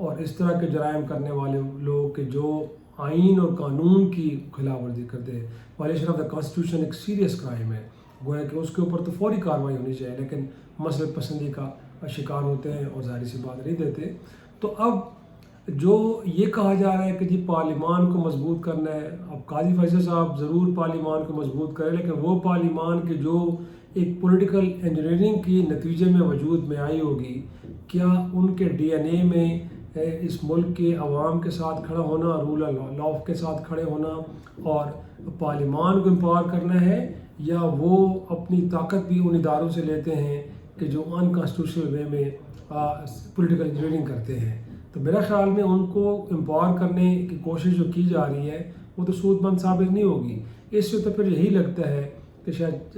اور اس طرح کے جرائم کرنے والے لوگ کہ جو آئین اور قانون کی خلاف ورزی کرتے ہیں، وائلیشن آف دا کانسٹیٹیوشن ایک سیریس کرائم ہے، گویا کہ اس کے اوپر تو فوری کارروائی ہونی چاہیے، لیکن مسلک پسندی کا شکار ہوتے ہیں اور ظاہر سی بات نہیں دیتے۔ تو اب جو یہ کہا جا رہا ہے کہ جی پارلیمان کو مضبوط کرنا ہے، اب قاضی فیصل صاحب ضرور پارلیمان کو مضبوط کریں، لیکن وہ پارلیمان کے جو ایک پولیٹیکل انجینئرنگ کی نتیجے میں وجود میں آئی ہوگی، کیا ان کے ڈی این اے میں اس ملک کے عوام کے ساتھ کھڑا ہونا، رول لا کے ساتھ کھڑے ہونا اور پارلیمان کو امپاور کرنا ہے، یا وہ اپنی طاقت بھی ان اداروں سے لیتے ہیں کہ جو ان کانسٹیٹیوشنل وے میں پولیٹیکل انجینئرنگ کرتے ہیں؟ تو میرا خیال میں ان کو امپاور کرنے کی کوشش جو کی جا رہی ہے وہ تو سود مند ثابت نہیں ہوگی۔ اس سے تو پھر یہی لگتا ہے کہ شاید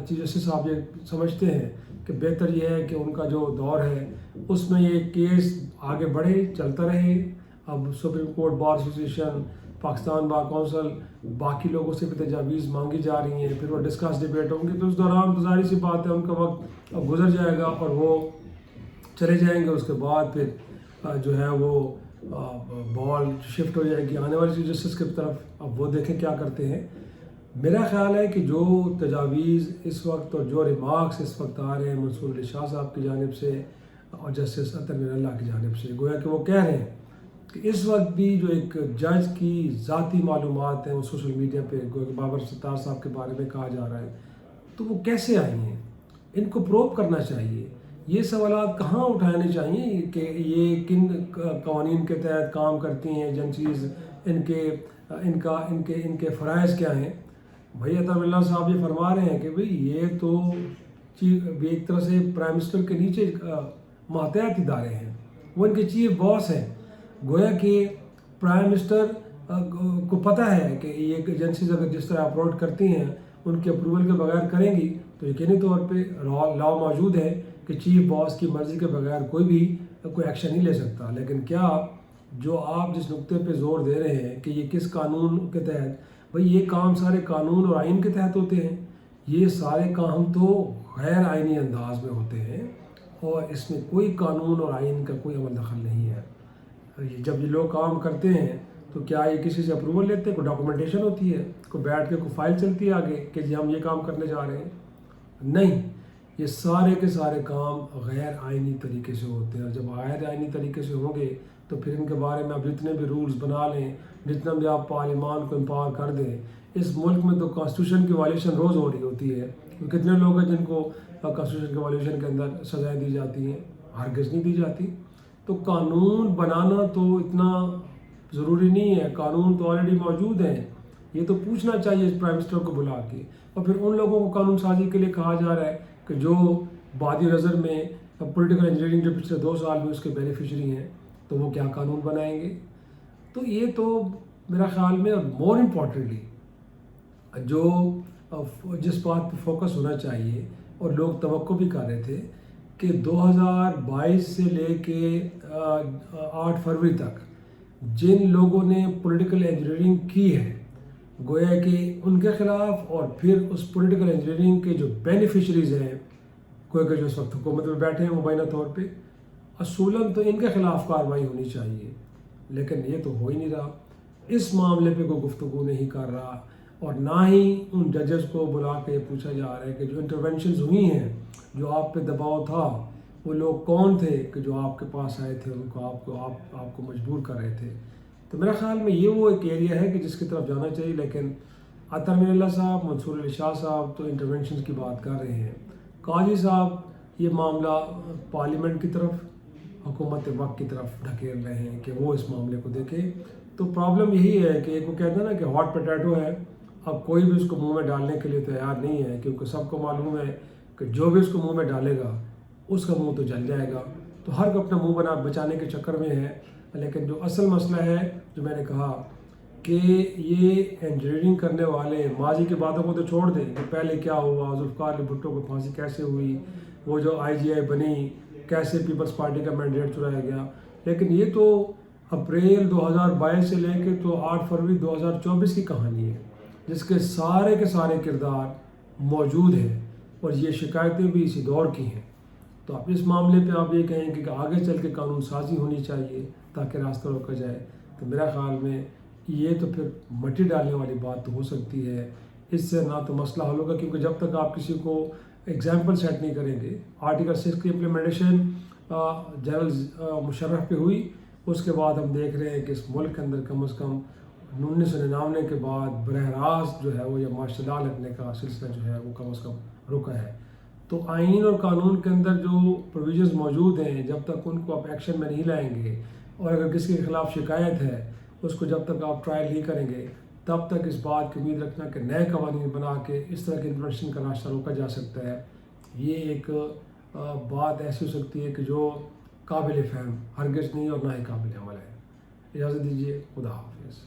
چیف جسٹس صاحب یہ سمجھتے ہیں کہ بہتر یہ ہے کہ ان کا جو دور ہے اس میں یہ کیس آگے بڑھے، چلتا رہے۔ اب supreme court, bar association, Pakistan bar council, باقی لوگوں سے بھی تجاویز مانگی جا رہی ہیں، پھر وہ ڈسکس ڈیبیٹ ہوں گے، تو اس دوران تو ظاہر سی بات ہے ان کا وقت اب گزر جائے گا اور وہ چلے جائیں گے۔ اس کے بعد پھر جو ہے وہ بال شفٹ ہو جائے گی آنے والی چیف جسٹس کی طرف، اب وہ دیکھیں کیا کرتے ہیں۔ میرا خیال ہے کہ جو تجاویز اس وقت اور جو ریمارکس اس وقت آ رہے ہیں منصور علی شاہ صاحب کی جانب سے اور جسٹس اطہر میر اللہ کی جانب سے، گویا کہ وہ کہہ رہے ہیں کہ اس وقت بھی جو ایک جج کی ذاتی معلومات ہیں وہ سوشل میڈیا پہ گویا کہ بابر ستار صاحب کے بارے میں کہا جا رہا ہے، تو وہ کیسے آئی ہیں؟ ان کو پروب کرنا چاہیے، یہ سوالات کہاں اٹھانے چاہیے کہ یہ کن قوانین کے تحت کام کرتی ہیں ایجنسیز، ان کے فرائض کیا ہیں۔ بھائی اطہر اللہ صاحب یہ فرما رہے ہیں کہ بھئی یہ تو ایک طرح سے پرائم منسٹر کے نیچے ماتحت ادارے ہیں، وہ ان کے چیف باس ہیں، گویا کہ پرائم منسٹر کو پتہ ہے کہ یہ ایجنسیز اگر جس طرح اپروڈ کرتی ہیں ان کے اپروول کے بغیر کریں گی تو یقینی طور پہ لا موجود ہے کہ چیف باس کی مرضی کے بغیر کوئی ایکشن نہیں لے سکتا۔ لیکن کیا جو آپ جس نقطے پہ زور دے رہے ہیں کہ یہ کس قانون کے تحت، بھئی یہ کام سارے قانون اور آئین کے تحت ہوتے ہیں، یہ سارے کام تو غیر آئینی انداز میں ہوتے ہیں اور اس میں کوئی قانون اور آئین کا کوئی عمل دخل نہیں ہے۔ جب یہ لوگ کام کرتے ہیں تو کیا یہ کسی سے اپروول لیتے ہیں؟ کوئی ڈاکومنٹیشن ہوتی ہے، کوئی بیٹھ کے کوئی فائل چلتی ہے آگے کہ جی ہم یہ کام کرنے جا رہے ہیں؟ نہیں، یہ سارے کے سارے کام غیر آئینی طریقے سے ہوتے ہیں، اور جب غیر آئینی طریقے سے ہوں گے تو پھر ان کے بارے میں آپ جتنے بھی رولز بنا لیں، جتنا بھی آپ پارلیمان کو امپاور کر دیں، اس ملک میں تو کانسٹیٹیوشن کی وائلیشن روز ہو رہی ہوتی ہے۔ کتنے لوگ ہیں جن کو کانسٹیٹیوشن کی وائلیشن کے اندر سزائیں دی جاتی ہیں؟ ہرگز نہیں دی جاتی۔ تو قانون بنانا تو اتنا ضروری نہیں ہے، قانون تو آلریڈی موجود ہیں، یہ تو پوچھنا چاہیے پرائم منسٹر کو بلا کے۔ اور پھر ان لوگوں کو قانون سازی کے لیے کہا جا رہا ہے کہ جو بادی نظر میں پولیٹیکل انجینئرنگ جو پچھلے 2 سال میں اس کے بینیفیشری ہیں، تو وہ کیا قانون بنائیں گے؟ تو یہ تو میرا خیال میں مور امپورٹنٹلی جو جس بات پہ فوکس ہونا چاہیے اور لوگ توقع بھی کر رہے تھے کہ 2022 سے لے کے 8 فروری تک جن لوگوں نے پولیٹیکل انجینئرنگ کی ہے، گویا کہ ان کے خلاف، اور پھر اس پولیٹیکل انجینئرنگ کے جو بینیفیشریز ہیں، گویا کہ جو اس وقت حکومت میں بیٹھے ہیں مبینہ طور پہ، اصولاً تو ان کے خلاف کارروائی ہونی چاہیے، لیکن یہ تو ہو ہی نہیں رہا۔ اس معاملے پہ کوئی گفتگو نہیں کر رہا، اور نہ ہی ان ججز کو بلا کے یہ پوچھا جا رہا ہے کہ جو انٹرونشنز ہوئی ہیں، جو آپ پہ دباؤ تھا، وہ لوگ کون تھے کہ جو آپ کے پاس آئے تھے، ان کو آپ کو مجبور کر رہے تھے۔ تو میرا خیال میں یہ وہ ایک ایریا ہے کہ جس کی طرف جانا چاہیے، لیکن اطہر میر اللہ صاحب، منصور علی شاہ صاحب تو انٹرونشنز کی بات کر رہے ہیں، قاضی صاحب یہ معاملہ پارلیمنٹ کی طرف، حکومت وقت کی طرف ڈھکیل رہے ہیں کہ وہ اس معاملے کو دیکھیں۔ تو پرابلم یہی ہے کہ ایک وہ کہتے ہیں نا کہ ہاٹ پوٹیٹو ہے، اب کوئی بھی اس کو منہ میں ڈالنے کے لیے تیار نہیں ہے، کیونکہ سب کو معلوم ہے کہ جو بھی اس کو منہ میں ڈالے گا اس کا منہ تو جل جائے گا، تو ہر کوئی اپنا منہ بچانے کے چکر میں ہے۔ لیکن جو اصل مسئلہ ہے، جو میں نے کہا کہ یہ انجینئرنگ کرنے والے ماضی کی باتوں کو تو چھوڑ دیں کہ پہلے کیا ہوا، ذوالفقار علی بھٹو کو پھانسی کیسے ہوئی، وہ جو IGI بنی، کیسے پیپلز پارٹی کا مینڈیٹ چرایا گیا، لیکن یہ تو اپریل 2022 سے لے کے تو 8 فروری 2024 کی کہانی ہے، جس کے سارے کردار موجود ہیں، اور یہ شکایتیں بھی اسی دور کی ہیں۔ تو اب اس معاملے پہ آپ یہ کہیں کہ آگے چل کے قانون سازی ہونی چاہیے تاکہ راستہ روکا جائے، تو میرا خیال میں یہ تو پھر مٹی ڈالنے والی بات تو ہو سکتی ہے، اس سے نہ تو مسئلہ حل ہوگا، کیونکہ جب تک آپ کسی کو ایگزامپل سیٹ نہیں کریں گے۔ آرٹیکل 6 کی امپلیمنٹیشن جنرل مشرف پہ ہوئی، اس کے بعد ہم دیکھ رہے ہیں کہ اس ملک کے اندر کم از کم 1999 کے بعد براہ راست جو ہے وہ یہ مارشل لاء لگنے کا سلسلہ جو ہے وہ کم از کم رکا ہے۔ تو آئین اور قانون کے اندر جو پروویژنز موجود ہیں، جب تک ان کو آپ ایکشن میں نہیں لائیں گے، اور اگر کسی کے خلاف شکایت ہے اس کو جب تک آپ ٹرائل نہیں کریں گے، تب تک اس بات کی امید رکھنا کہ نئے قوانین بنا کے اس طرح کی انفرمیشن کا راستہ روکا جا سکتا ہے، یہ ایک بات ایسی ہو سکتی ہے کہ جو قابل فہم ہرگز نہیں اور نہ ہی قابل عمل ہے۔ اجازت دیجیے، خدا حافظ۔